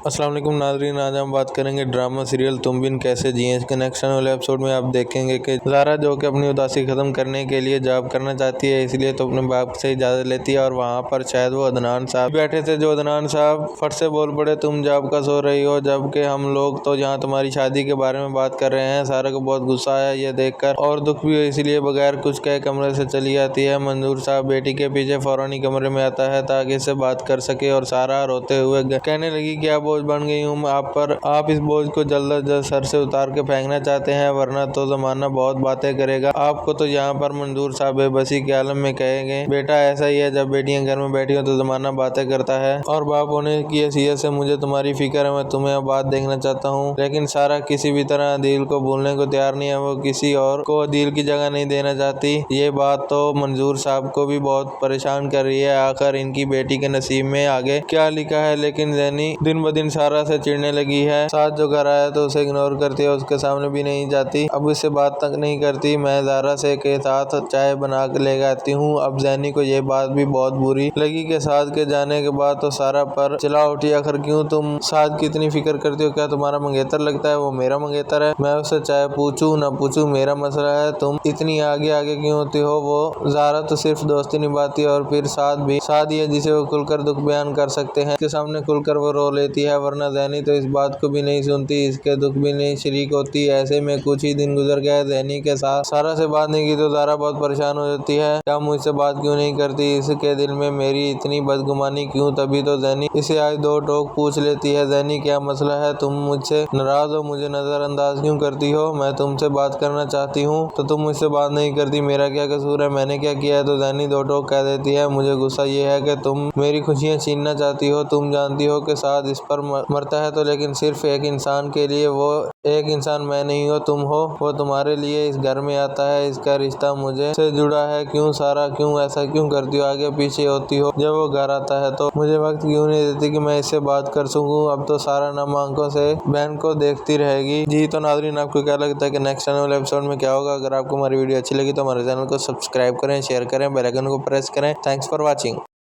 अस्सलाम वालेकुम नाज़रीन, आज हम बात करेंगे ड्रामा सीरियल तुम बिन कैसे जिए। इसके नेक्स्ट वाले एपिसोड में आप देखेंगे कि ज़ारा जो कि अपनी उदासी ख़त्म करने के लिए जॉब करना चाहती है, इसलिए तो अपने बाप से इजाज़त लेती है। और वहाँ पर शायद वो अदनान साहब बैठे थे, जो अदनान साहब फट से बोल पड़े, तुम जॉब का सो रही हो, जबकि हम लोग तो यहाँ तुम्हारी शादी के बारे में बात कर रहे हैं। सारा को बहुत गुस्सा आया ये देखकर और दुख भी, इसलिए बगैर कुछ कहे कमरे से चली आती है। मंजूर साहब बेटी के पीछे फौरन ही कमरे में आता है ताकि इससे बात कर सके और सारा रोते हुए कहने लगी कि अब बोझ बन गई हूँ आप पर, आप इस बोझ को जल्द अज जल्द सर से उतार के फेंकना चाहते हैं, वरना तो जमाना बहुत बातें करेगा आपको। तो यहाँ पर मंजूर साहब बेबसी के आलम में कहेंगे, बेटा ऐसा ही है, जब बेटियां घर में बैठी हो तो जमाना बातें करता है, और बाप होने की हैसियत से मुझे तुम्हारी फिक्र है, मैं तुम्हें अब बात देखना चाहता हूँ। लेकिन सारा किसी भी तरह दिल को भूलने को तैयार नहीं है, वो किसी और को दिल की जगह नहीं देना चाहती। ये बात तो मंजूर साहब को भी बहुत परेशान कर रही है, आखिर इनकी बेटी के नसीब में आगे क्या लिखा है। लेकिन जैनी दिन ब दिन सारा से चिढ़ने लगी है, साथ जो घर आया तो उसे इग्नोर करती है, उसके सामने भी नहीं जाती, अब इससे बात तक नहीं करती। मैं ज़ारा से के साथ चाय बना के ले आती हूँ। अब जैनी को ये बात भी बहुत बुरी लगी कि साथ के जाने के बाद तो सारा पर चिल्ला उठी, आखिर क्यों तुम साथ की इतनी फिक्र करती हो, क्या तुम्हारा मंगेतर लगता है, वो मेरा मंगेतर है, मैं उससे चाहे पूछूं ना पूछूं मेरा मसला है, तुम इतनी आगे आगे क्यों होती हो। वो ज़ारा तो सिर्फ दोस्ती निभाती है, और फिर साथ ही है जिसे वो खुलकर दुख बयान कर सकते हैं, इसके सामने खुलकर वो रो लेती है, वरना जैनी तो इस बात को भी नहीं सुनती, इसके दुख भी नहीं शरीक होती। ऐसे में कुछ ही दिन गुजर गए, जैनी के साथ सारा से बात नहीं की तो ज़ारा बहुत परेशान हो जाती है, क्या मुझसे बात क्यों नहीं करती, इसके दिल में मेरी इतनी बदगुमानी क्यों। तभी तो जैनी इसे आज दो टोक पूछ लेती है, जैनी क्या मसला है, तुम मुझसे नाराज हो, मुझे नजरअंदाज क्यों करती हो, मैं तुमसे बात करना चाहती हूँ तो तुम मुझसे बात नहीं करती, मेरा क्या कसूर है, मैंने क्या किया है। तो जैनी दो टोक कह देती है, मुझे गुस्सा ये है कि तुम मेरी खुशियाँ छीनना चाहती हो, तुम जानती हो कि साथ इस पर मरता है तो, लेकिन सिर्फ एक इंसान के लिए, वो एक इंसान मैं नहीं हो तुम हो, वो तुम्हारे लिए इस घर में आता है, इसका रिश्ता मुझे से जुड़ा है। क्यों सारा, क्यों ऐसा क्यों करती हो, आगे पीछे होती हो, जब वो घर आता है तो मुझे वक्त क्यों नहीं देती कि मैं इससे बात कर सकूं। अब तो सारा नम आंखों से बहन को देखती रहेगी। जी तो नाज़रीन, आपको क्या लगता है कि नेक्स्ट आने वाले एपिसोड में क्या होगा। अगर आपको हमारी वीडियो अच्छी लगी तो हमारे चैनल को सब्सक्राइब करें, शेयर करें, बेल आइकन को प्रेस करें। Thanks for watching.